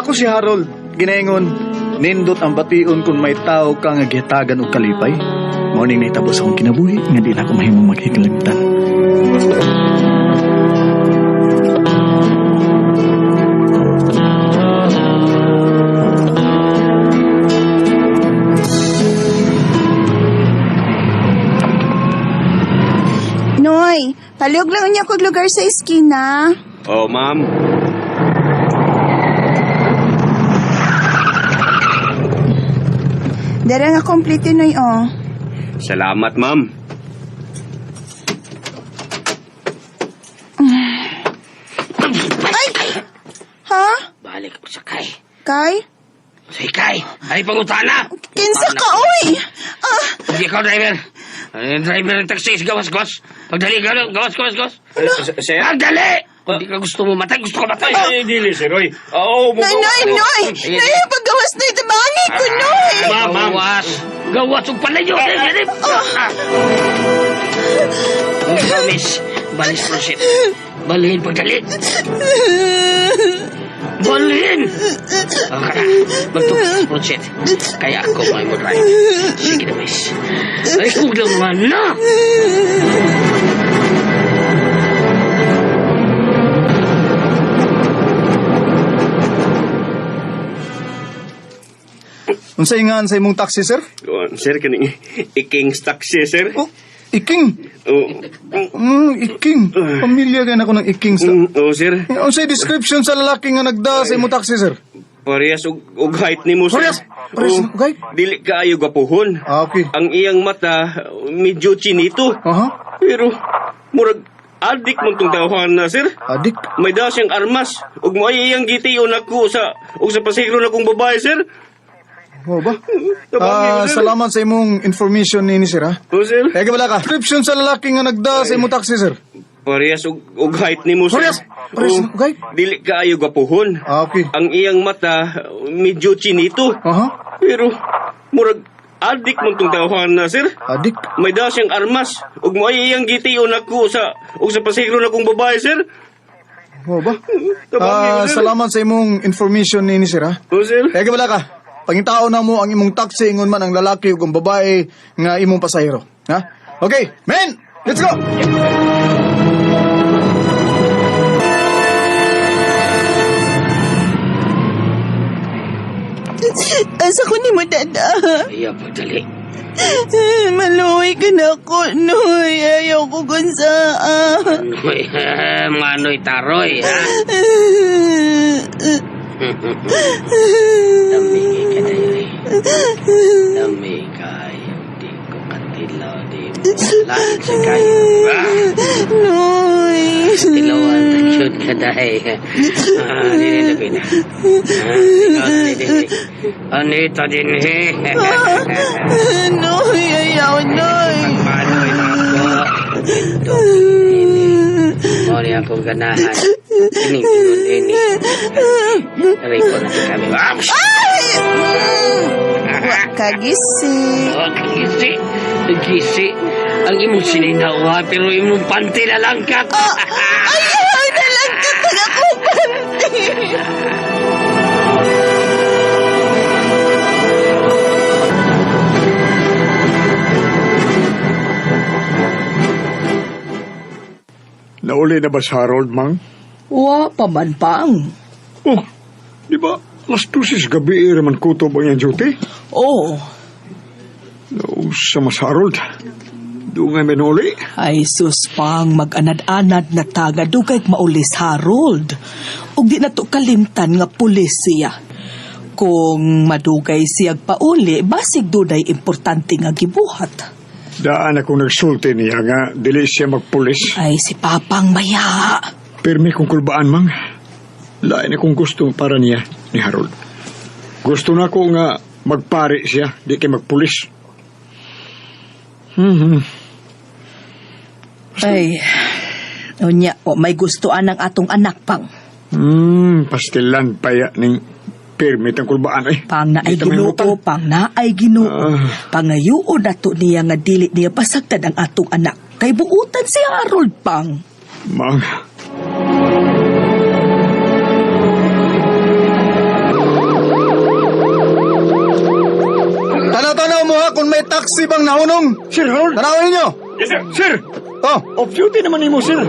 Ako si Harold, ginaingon, nindot ang bation kung may tao ka nga gihatagan o kalipay. Morning na itapos akong kinabuhi, nga di na ako mahimong maghikalagtan. Noy, palihog lang niya kog lugar sa eskina. Oh, ma'am. Dara nga kompleto, Noy, oh. Salamat, ma'am. Ay! Ha? Balik ako sa Kay. Kay? Say Kay, ay pangutana. Kinsa ka, oy! Hindi ikaw driver. Driver ng taxi, gawas-gawas. Pagdali, gawas. Sir? Pagdali! Hindi ka gusto mo matay, gusto ko matay. Ay, dili, sir. Oy. Oo, Noy, Noy! Noy, paggawas na ito, bangi ko, Noy! Ma'am. Gawas ang palayo. Promise. Balis proceed. Balhin pagdali. Balhin! Ang ka na. Magtukas proceed. Kaya ako may mo drive. Sige na, miss. Ay, huwag naman na! Unsay nga sa imong taxi, sir? Sir, kaning iking's taxi, sir. Oh, Iking. Oh. Iking. Pamilya ka na ako ng Iking. Oh, sir. Unsay description sa lalaki nga nagda sa imong taxi, sir? Parehas og height ni mo, sir. Parehas og height? Dili kaayo gapuhon. Okay. Ang iyang mata, medyo chinito. Aha. Pero, murag adik man tong tawhan na, sir. Adik. May daw siyang armas. Ug mo ay iyang gitiyon ako sa pasahero na kong babae, sir. Oh ba? Salamat sa imong information ni sir, ha? Oh, sir. Kaya wala ka. Description sa lalaki nga nagda sa imong taxi, sir. Parehas og height ni mo, sir. Parehas og height? Dili kaayo gapuhon. Okay. Ang iyang mata, medyo chinito. Aha. Pero, murag adik man tong tawhan na, sir. Adik. May daw siyang armas. Ug mo ay iyang gitiyon ako sa pasahero na kong babae, sir. Oh ba? Salamat sa imong information ni sir, ha? Oh, sir. Kaya wala ka. Pangitao na mo ang imong taxi ingon man ang lalaki ug ang babae nga imong pasahero. Ha? Okay, men! Let's go! Asa ko ni mo, dada? Iya, pagdali. Maluwi ka na ako, Noy. Ayaw ko kung saan. Manoy taroy, ha? Lamig ka na yun. Lamig kayo. Di ko katilaw. Di mo langit sa kayo. Noy. Tilawan. Cute ka dahil. Dinilapin na. Anita din eh. Noy, ayaw, Noy. Manoy na ako. Ito. Mori akong ganahan. Ini. Aray ko na si kami. Kagisi. Gisi. Ang imong sininawa, pero imong panty na lang ka. Ayaw na lang ka tagakupanti. Nauli na ba si Harold, Mang? Wa pa man pang. Oh, di ba? Alas 12 gabi raman kutob ang yung duty? Oh, Nausa mas Harold. Doon nga may nauli. ay sus pang mag-anad-anad na taga dugay maulis Harold. Ug di na to kalimtan nga pulis siya. Kung madugay siyag pauli, basig dunay importante nga gibuhat. Daan akong nagsulti niya nga dili siya magpulis. Ay si Papang Maya. Pero may kong kulbaan, Mang. Lain akong gusto para niya ni Harold. Gusto na ko nga magpari siya, di kay magpulis. Ay, unya, o may gustuan ng atong anak pang. Pastilan pa ya ning permit ang kulbaan eh. Pang naay Di ta may Ginoo, utang. pang naay Ginoo. Pangayuon nato niya nga dili niya pasagtad ang atong anak. Kay buutan si Harold pang. Mang. taxi bang naunong? Sir Harold! Tanawin ninyo! Yes, sir. Sir! Oh, Off-duty naman nimo, sir.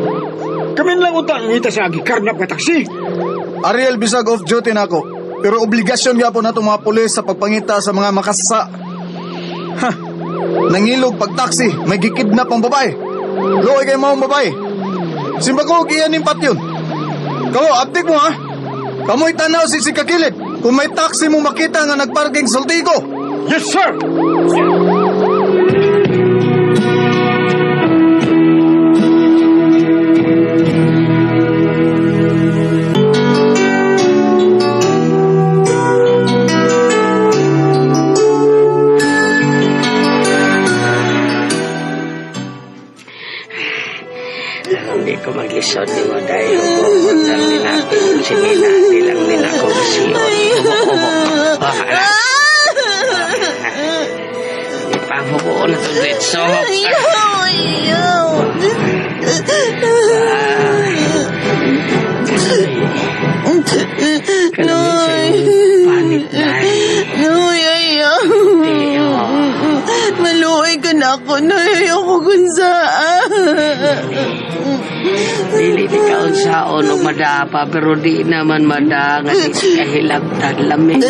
Kami lang utang ngita sa agikarnap ka taksi. Ariel bisag off duty na ako. Pero obligasyon gyapon natong mga pulis sa pagpangita sa mga makasasa. Ha. Nangilog pag taxi, may gikidnap ang babae. Luoy kay maong babae. Simba ko kiyan ning patyon. Kawo, update mo ha. Kamoy tanaw si kakilid. Kung may taxi mo makita nga nagparking saltigo. Yes, sir! Hindi ko maglisod ni mo dahil humukot lang nila. Sige na, nilang nila ko siyo. Hindi pa humubuo na itong litso. Panit na Maluoy ka na ako, Noy. Ayoko kung saan. Dili di kaon saon o madapa pero di naman madanga di kahilabtan lamig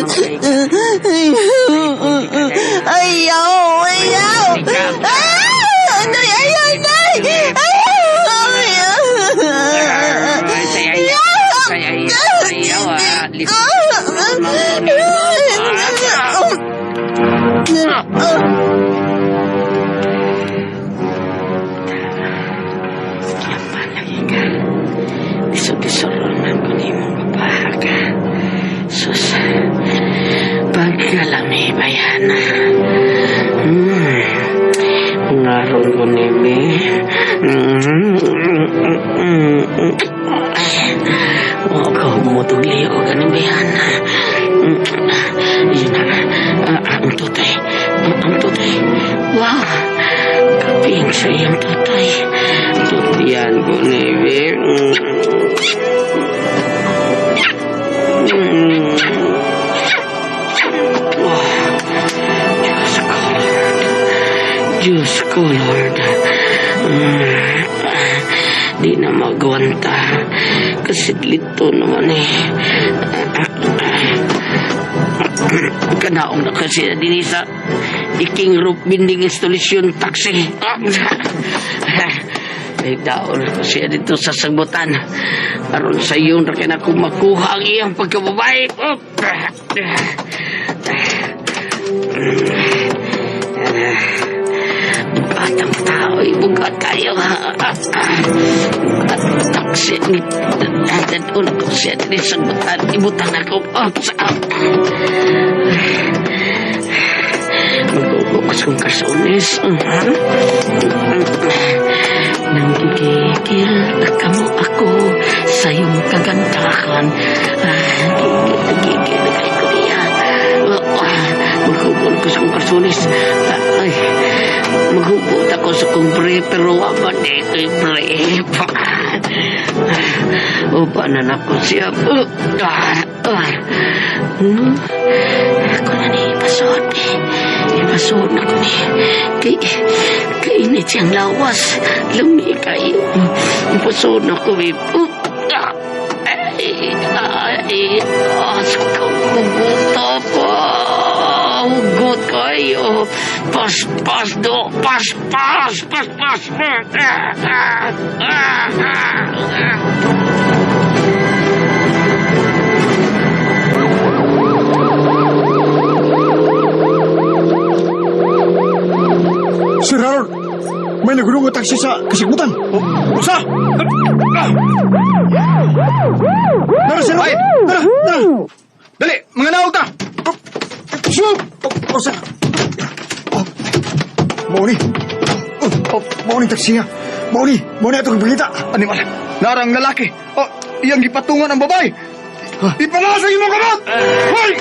Ayaw! Noy, ayaw, Noy! sayaw Isod-isoronan ko ni mong kapahaga. Sus, pagkalami bayan. Ngaron ko ni mi. Huwag ka humutuli o ganun bayan. Yun na, ang tutay. Ang tutay. Wow, kaping sa iyang tutay. Tutian ko ni mi. Diyos ko, Lord. Di na magwanta. Kasi lito naman eh. Kanaong na kasi din sa iking roof binding installation taxi. May daon ko siya dito sa sagutan. Aron sa iyo na kaya ako makuha ang iyang pagkababay. Bugat ang tao, bugat kayo. Bugat taksi. Dadun ko siya din sa sagutan. Ibutan ako. Magbubukas kong kasunis. Nanggigigil ka mo ako sa iyong kagandahan. Gigil na kayo ko niya. Maghubot ko sa kong kasunis. Maghubot ako sa kong brief pero wabad eh ko'y brief. Upanan ako siya. Ako na ni ipasod eh. Ipasod na ko ni. Kainit siyang lawas. Lumi kayo. Ipasod na ko eh. Hugot ako. Hugot kayo. Pas. Sir Harold, may nagulong na taksi sa kasigmutan. Sa! Tara, sir! Ay! Tara! Dali! Mga naog ta! Shoot! Sa! Mauni! Mauni taksi nga! Mauni atong balita! Animal! Narang lalaki! Iyang gipatungan ang babae! Ipalasa yung mga kamot! Hoy!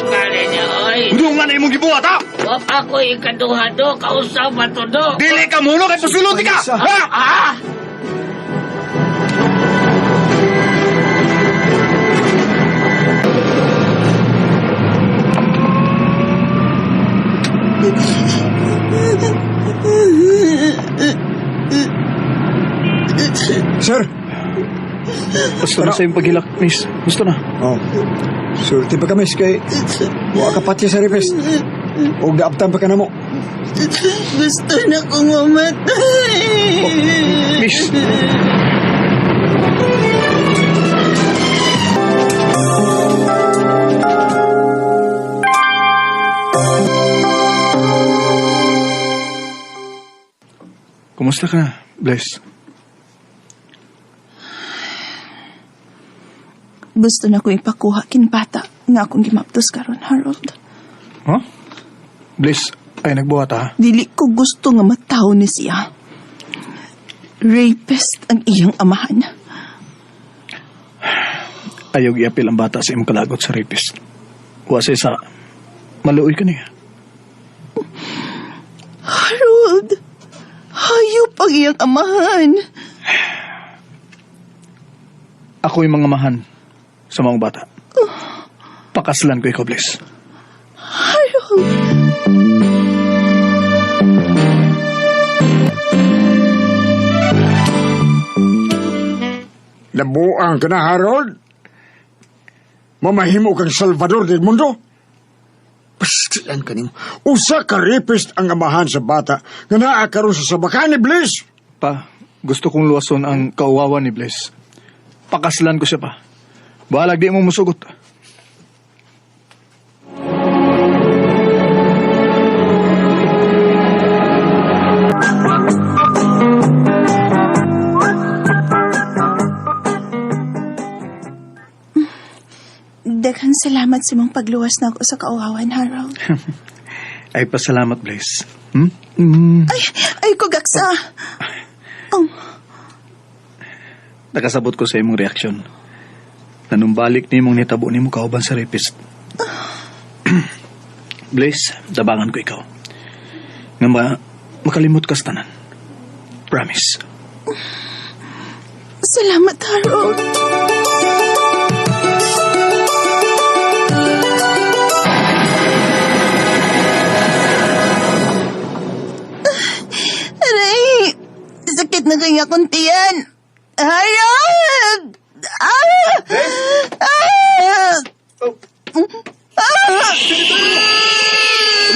Kali niya, oy. Udungan na imong gibuhat, ha? Wap ako ikaduhado, kausap ba to do? Dili ka muna kay pasulod ka! Ha? Gusto na sa iyong paghilak, miss. Gusto na. Oh. Sulti pa ka, miss, kay wa ka pati sa ripis. O gaabtan pa ka na mo. Gusto na kong mamatay. Miss. Kumusta ka, Bless? Gusto na ko ipakuha kin bata nga akong gimaptos karon, Harold. Huh? Bless, ay nagbuhat ha? Dili ko gusto nga mataw ni siya. Rapist ang iyang amahan. Ayaw iapil ang bata sa imong kalagot sa rapist. Wase sa maluoy ka niya. Harold, hayop ang iyang amahan. Ako yung mga mahan sa mga bata. Pakaslan ko ikaw, Bless. Harold, Nabuang ka na, Harold. Mamahimo kang Salvador del Mundo. Pastilan ka nimo. Usa ka rapist ang amahan sa bata nga naa karon sa sabakan ni Bliss. Pa, gusto kong luwason ang kauwawa ni Bless. Pakaslan ko siya pa. Balag di mo musugot. daghang salamat sa mong pagluwas na ako sa kauhawan, Harold. Ay, pasalamat, Blaze. Ay, kugaksa. Nakasabot ko sa imong reaksyon. Nanumbalik ni mong nitabo ni mo kauban sa rapist. Blaze, dabangan ko ikaw. Nga makalimot ka sa tanan. Promise. Salamat, Harold. Aray! Sakit na kaya akong tiyan. Harold!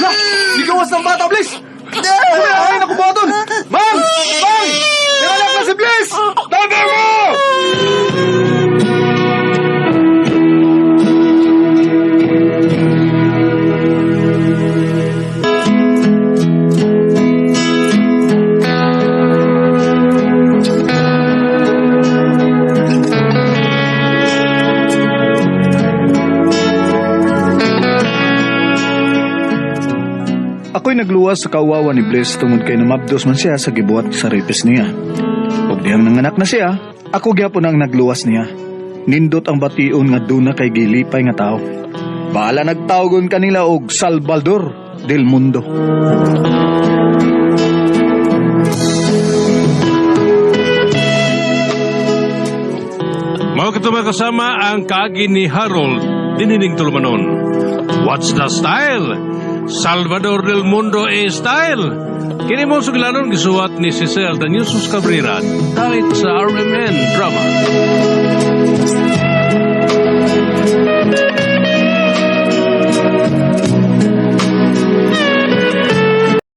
Wala! Ligawas ng bata, Bliss! Ay, naku, Boton! Ma'am! Ma'am! Nilalak na si Bliss! Tabi mo! Ako'y nagluwas sa kawawa ni Bliss tungod kay namabdos man siya sa gibuhat sa rapist niya. Ug diyang nanganak na siya, ako gyapon ang nagluwas niya. Nindot ang bation nga duna kay gilipay nga tao. Bahala nagtawgon kanila og Salvador del Mundo. Mao katuma kasama ang kaagi ni Harold dinining tulumanon. What's the style? Salvador del Mundo style. Kini mo suglanon gisuwat ni Cecil Danielsus Cabrera dalit sa RMN Drama.